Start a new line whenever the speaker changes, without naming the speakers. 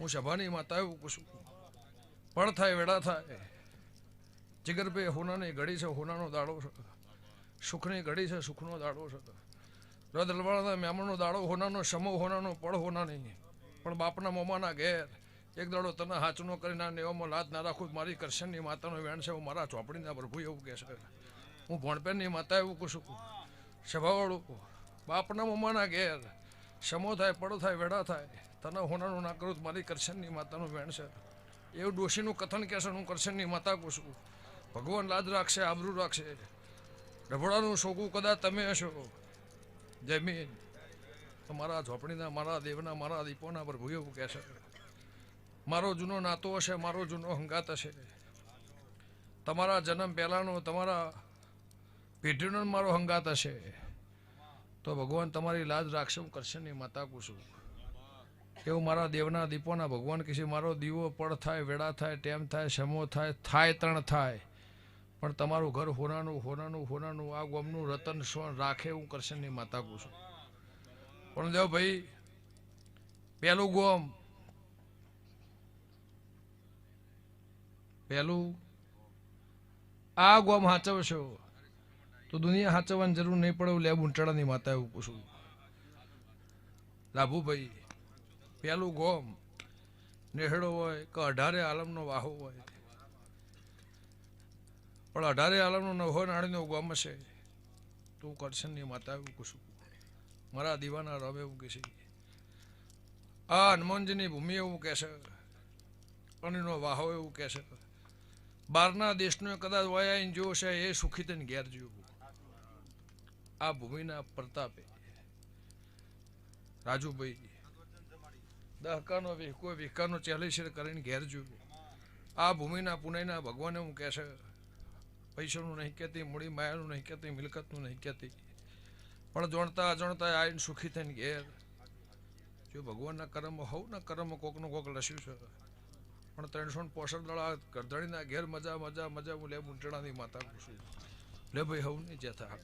હું સભાની માતા એવું પૂછું પણ થાય વેડા થાય જીગર ભાઈ હોનાની ઘડી છે હોનાનો દાડો છે સુખની ઘડી છે સુખનો દાડો છે રદ લવાળાના મહેમાનનો દાડો હોનાનો સમો હોનાનો પળ હોના નહીં પણ બાપના મોમાના ઘેર એક દાડો તને હાચનો કરીને એવામાં લાત ના રાખું મારી કરશનની માતાનો વેણ છે હું મારા ચોપડીના પ્રભુ એવું કહે છે હું ભણપેનની માતા એવું કહું છું સભાવાળું બાપના મોમાના ઘેર સમો થાય પડ થાય વેડા થાય તને હોનાનું ના કરું મારી કરશનની માતાનું વેણ છે એવું ડોશીનું કથન કહેશે હું કરશનની માતા કહું છું ભગવાન લાજ રાખશે આબરૂ રાખશે રભોડાનું શોકું કદાચ તમે હશો જમીન તો મારા ઝોપડીના મારા દેવના મારા દીપોના પ્રભુ એવું કહેશે મારો જૂનો નાતો હશે મારો જૂનો હંગાત હશે તમારા જન્મ પહેલાંનો તમારા પેઢીનો મારો હંગાત હશે તો ભગવાન તમારી લાજ રાખશે હું કરશનની માતા પૂછું એવું મારા દેવના દીપોના ભગવાન કહેશે મારો દીવો પડ થાય વેડા થાય ટેમ થાય સમો થાય થાય ત્રણ થાય પણ તમારું ઘર હોનાનું હોનાનું હોનાનું આ ગોમનું રતન સોન રાખે હું કરશનની માતા પૂછું પણ દેવ ભાઈ પહેલું ગોમ પહેલું આ ગોમ હાચવશો તો દુનિયા હાચવવાની જરૂર નહીં પડે લે બુંટાળાની માતા એવું પૂછું લાભુભાઈ પહેલું ગોમ નેહડો હોય કે 18 આલમનો વાહો હોય પણ 18 આલમનો નવો નાળીનો ગોમ હશે તું કરશનની માતા એવું પૂછું મારા દીવાના રમ એવું કહેશે આ હનુમાનજીની ભૂમિ એવું કહેશે અણીનો વાહો એવું કહેશે બહારના દેશનો કદાચ વયા જો છે એ સુખી થઈને ઘેર જેવું આ ભૂમિના પ્રતાપે રાજુભાઈ દહકાનો વિહકાનો ચેલેશર કરીને ઘેર જોયું આ ભૂમિના પુણ્યના ભગવાને હું કહેશે પૈસાનું નહીં કહેતી મૂડી માયાનું નહીં કહેતી મિલકતનું નહીં કહેતી પણ જોણતા અજાણતા આવીને સુખી થઈને ઘેર જો ભગવાનના કર્મ હોવ ને કર્મ કોકનું કોક લસ્યું છે પણ 365 દળા ગરધણીના ઘેર મજા મજા મજા હું લે બુંટણાની માતા પૂછું લે ભાઈ હવ નહીં જતા